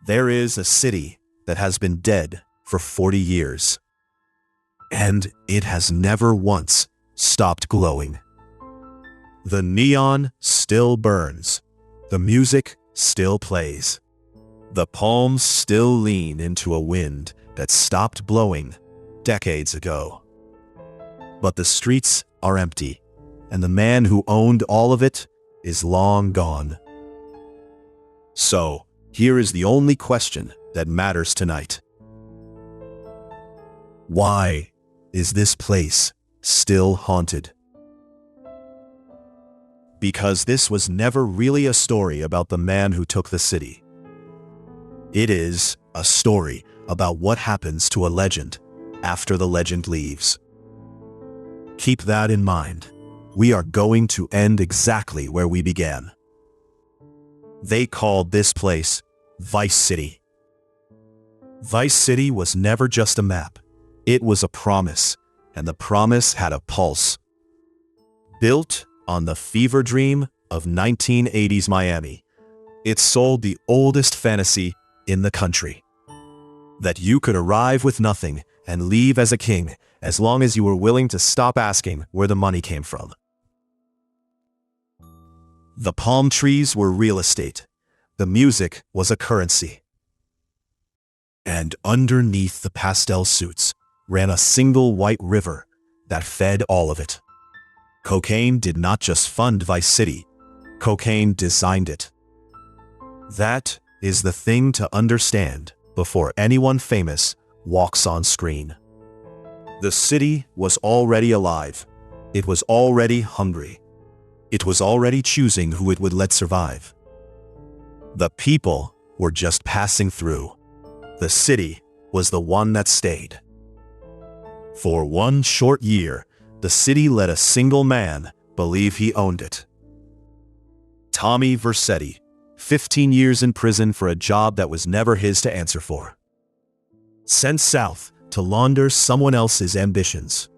There is a city that has been dead for 40 years, and it has never once stopped glowing. The neon still burns, the music still plays, the palms still lean into a wind that stopped blowing decades ago. But the streets are empty, and the man who owned all of it is long gone. So, here is the only question that matters tonight. Why is this place still haunted? Because this was never really a story about the man who took the city. It is a story about what happens to a legend after the legend leaves. Keep that in mind. We are going to end exactly where we began. They called this place Vice City. Vice City was never just a map. It was a promise, and the promise had a pulse. Built on the fever dream of 1980s Miami, it sold the oldest fantasy in the country. That you could arrive with nothing and leave as a king as long as you were willing to stop asking where the money came from. The palm trees were real estate. The music was a currency. And underneath the pastel suits ran a single white river that fed all of it. Cocaine did not just fund Vice City. Cocaine designed it. That is the thing to understand before anyone famous walks on screen. The city was already alive. It was already hungry. It was already choosing who it would let survive. The people were just passing through. The city was the one that stayed. For one short year, the city let a single man believe he owned it. Tommy Vercetti, 15 years in prison for a job that was never his to answer for. Sent south to launder someone else's ambitions.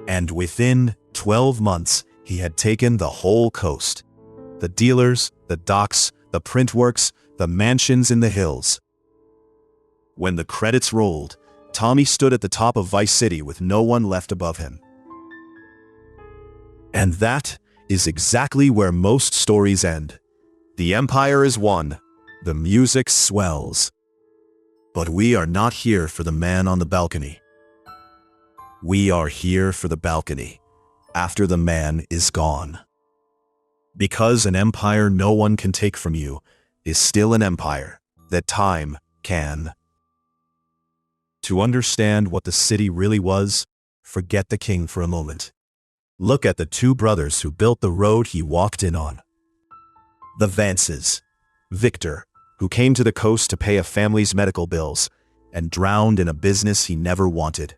And within 12 months, he had taken the whole coast. The dealers, the docks, the print works, the mansions in the hills. When the credits rolled, Tommy stood at the top of Vice City with no one left above him. And that is exactly where most stories end. The empire is won. The music swells. But we are not here for the man on the balcony. We are here for the balcony after the man is gone. Because an empire no one can take from you is still an empire that time can. To understand what the city really was, forget the king for a moment. Look at the two brothers who built the road he walked in on. The Vances. Victor, who came to the coast to pay a family's medical bills and drowned in a business he never wanted.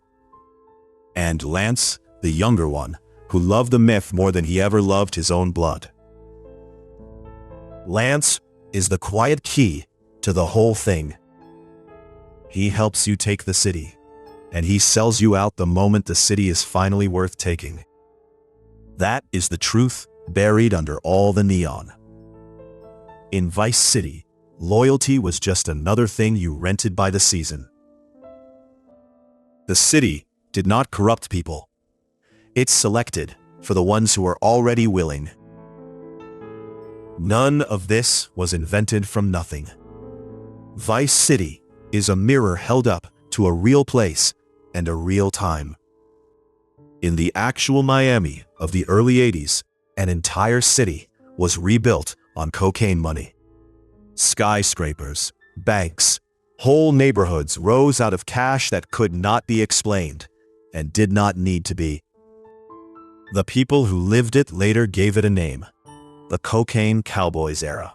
And Lance, the younger one, who loved the myth more than he ever loved his own blood. Lance is the quiet key to the whole thing. He helps you take the city, and he sells you out the moment the city is finally worth taking. That is the truth buried under all the neon. In Vice City, loyalty was just another thing you rented by the season. The city did not corrupt people. It selected for the ones who were already willing. None of this was invented from nothing. Vice City is a mirror held up to a real place and a real time. In the actual Miami of the early 80s, an entire city was rebuilt on cocaine money. Skyscrapers, banks, whole neighborhoods rose out of cash that could not be explained and did not need to be. The people who lived it later gave it a name, the Cocaine Cowboys era.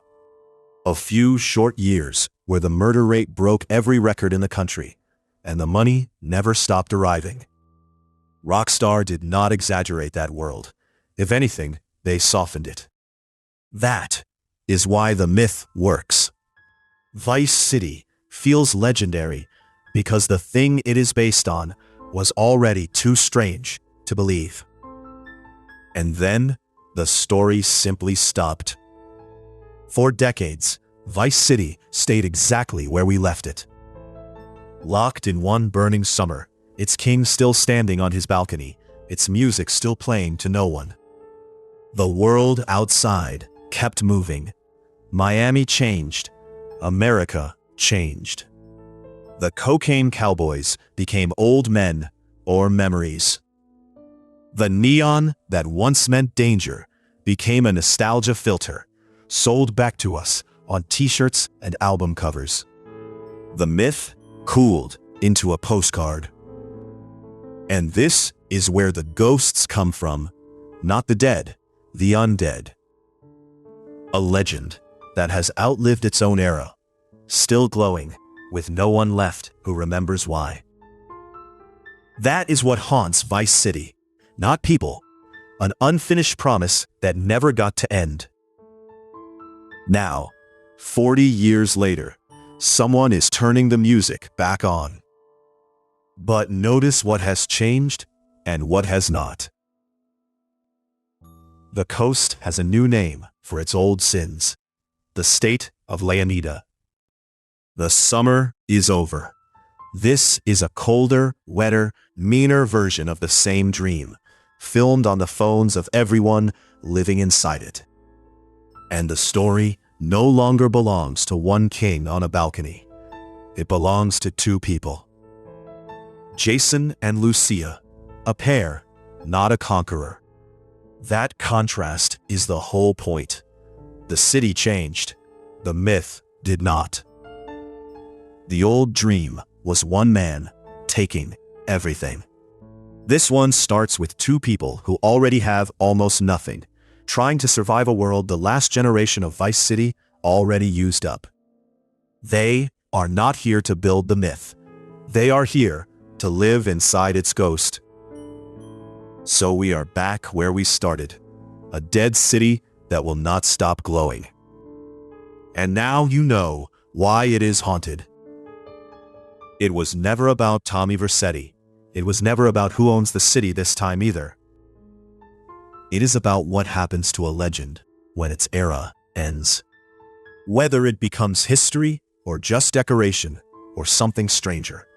A few short years where the murder rate broke every record in the country, and the money never stopped arriving. Rockstar did not exaggerate that world. If anything, they softened it. That is why the myth works. Vice City feels legendary because the thing it is based on was already too strange to believe. And then the story simply stopped. For decades, Vice City stayed exactly where we left it. Locked in one burning summer, its king still standing on his balcony, its music still playing to no one. The world outside kept moving. Miami changed. America changed. The Cocaine Cowboys became old men or memories. The neon that once meant danger became a nostalgia filter, sold back to us on t-shirts and album covers. The myth cooled into a postcard. And this is where the ghosts come from, not the dead, the undead. A legend that has outlived its own era, still glowing, with no one left who remembers why. That is what haunts Vice City, not people, an unfinished promise that never got to end. Now, 40 years later, someone is turning the music back on. But notice what has changed and what has not. The coast has a new name for its old sins, the state of Leonida. The summer is over. This is a colder, wetter, meaner version of the same dream, filmed on the phones of everyone living inside it. And the story no longer belongs to one king on a balcony. It belongs to two people. Jason and Lucia, a pair, not a conqueror. That contrast is the whole point. The city changed. The myth did not. The old dream was one man taking everything. This one starts with two people who already have almost nothing, trying to survive a world the last generation of Vice City already used up. They are not here to build the myth. They are here to live inside its ghost. So we are back where we started, a dead city that will not stop glowing. And now you know why it is haunted. It was never about Tommy Vercetti. It was never about who owns the city this time either. It is about what happens to a legend when its era ends. Whether it becomes history or just decoration or something stranger.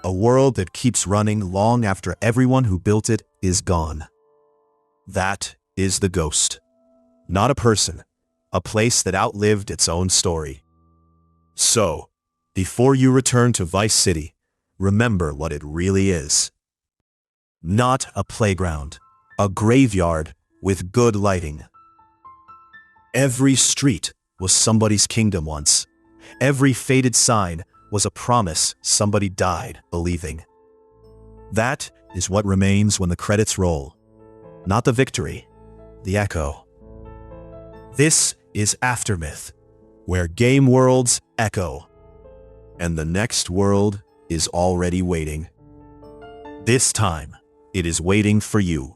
A world that keeps running long after everyone who built it is gone. That is the ghost. Not a person, a place that outlived its own story. So, before you return to Vice City, remember what it really is. Not a playground, a graveyard with good lighting. Every street was somebody's kingdom once. Every faded sign was a promise somebody died believing. That is what remains when the credits roll. Not the victory, the echo. This is Aftermyth, where game worlds echo. And the next world is already waiting. This time, it is waiting for you.